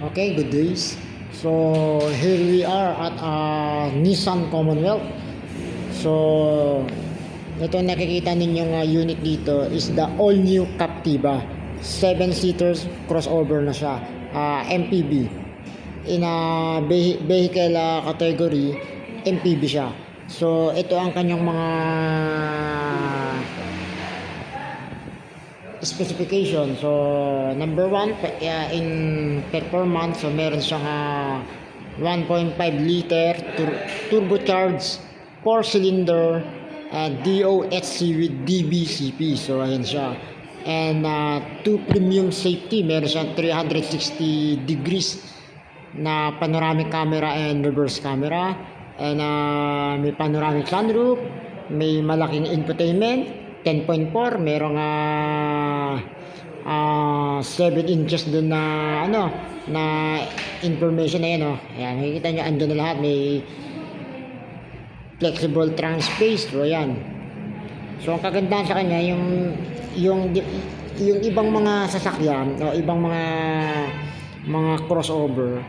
Okay, good days. So here we are at Nissan Commonwealth. So ito nakikita ninyong unit dito is the all new Captiva. 7-seaters crossover na siya. MPV. In a vehicle category, MPV siya. So ito ang kanyang mga specification. So number one, in performance, so meron siyang 1.5 liter turbocharged 4-cylinder DOHC with DBCP. So ayan siya. And 2 premium safety, meron siyang 360 degrees na panoramic camera and reverse camera, and may panoramic sunroof, may malaking infotainment 10.4, merong 7 inches dun na na information na yan, ayan, makikita nyo andun na lahat, may flexible trunk space. So ayan, so ang kagandahan sa kanya yung ibang mga sasakyan o ibang mga crossover,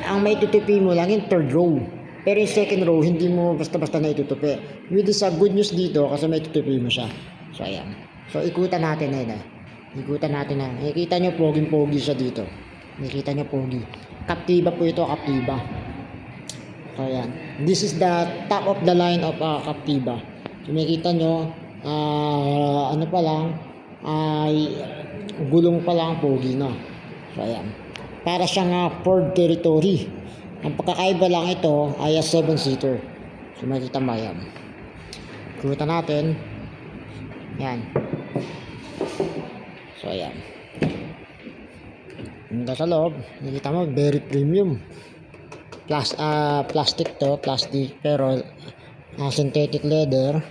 ang may tutupi mo lang yung third row, pero yung second row hindi mo basta-basta na itutupi. With this good news dito kasi may tutupi mo siya. So ayan, so ikutan natin na yun, ikutan natin na, nakikita nyo poging-pogi siya dito, nakikita nyo pogi. Captiva po ito, Captiva. So ayan, this is the top of the line of Captiva. So nakikita nyo ano pa lang, gulong pa lang, pogi na. So ayan, para siyang Ford Territory. Ang pagkakaiba lang ito ay 7-seater. So makikita mo yan, ikutan natin yan. So ayan, hanggang sa loob nakikita mo very premium. Plastic to, plastic, pero synthetic leather.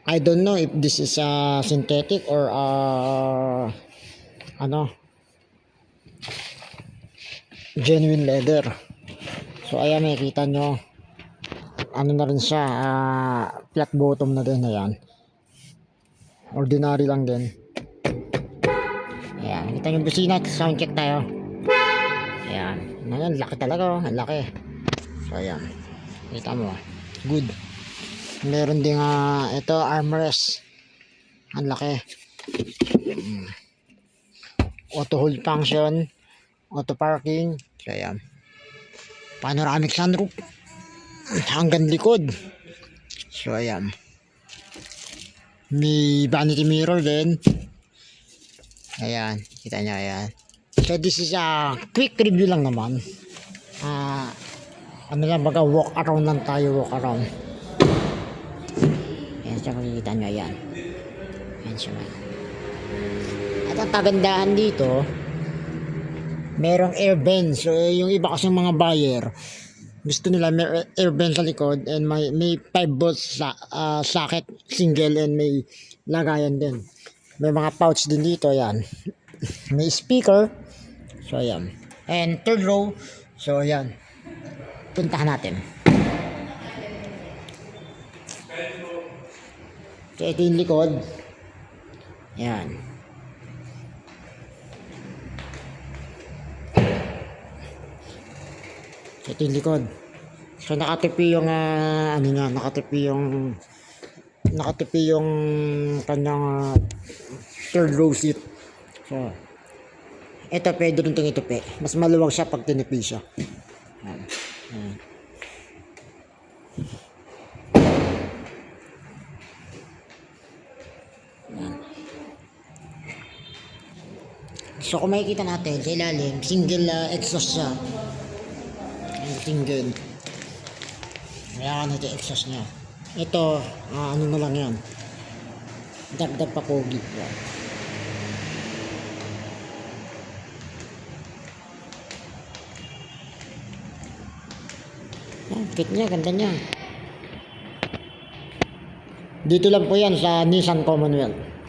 I don't know if this is synthetic or genuine leather. So ayan, makikita nyo na rin siya, flat bottom na din. Ayan, ordinary lang din. Ayan, makikita nyo busina, sound check tayo. Ayan, ayan, laki talaga, laki. So ayan, makikita mo, good. Meron din ito, armrest, ang laki. Auto hold function, auto parking. So ayan, panoramic sunroof hanggang likod. So ayan, may vanity mirror din. Ayan, kita nyo, ayan. So this is a quick review lang naman. Baga walk around lang tayo, walk around. Ayan siya, makikita nyo, ayan. Ayan siya. At ang kagandahan dito, merong air vents. So yung iba kasi mga buyer, gusto nila may air vents sa likod, and may 5 volts socket single, and may lagayan din. May mga pouch din dito, ayan. May speaker. So ayan, and third row. So ayan, puntahan natin. So ito yung likod. Ayan, ito yung likod. So nakatipi yung nakatipi yung kanyang third row seat. So ito pwede rin itong itupi, mas maluwag siya pag tinipi siya. Ayan. So kung makikita natin sa ilalim, single exhaust siya. Single. Ayan, ito exhaust niya. Ito, ano na lang yan, dagdag pa pogi. Kit niya, ganda niya. Dito lang po yan sa Nissan Commonwealth.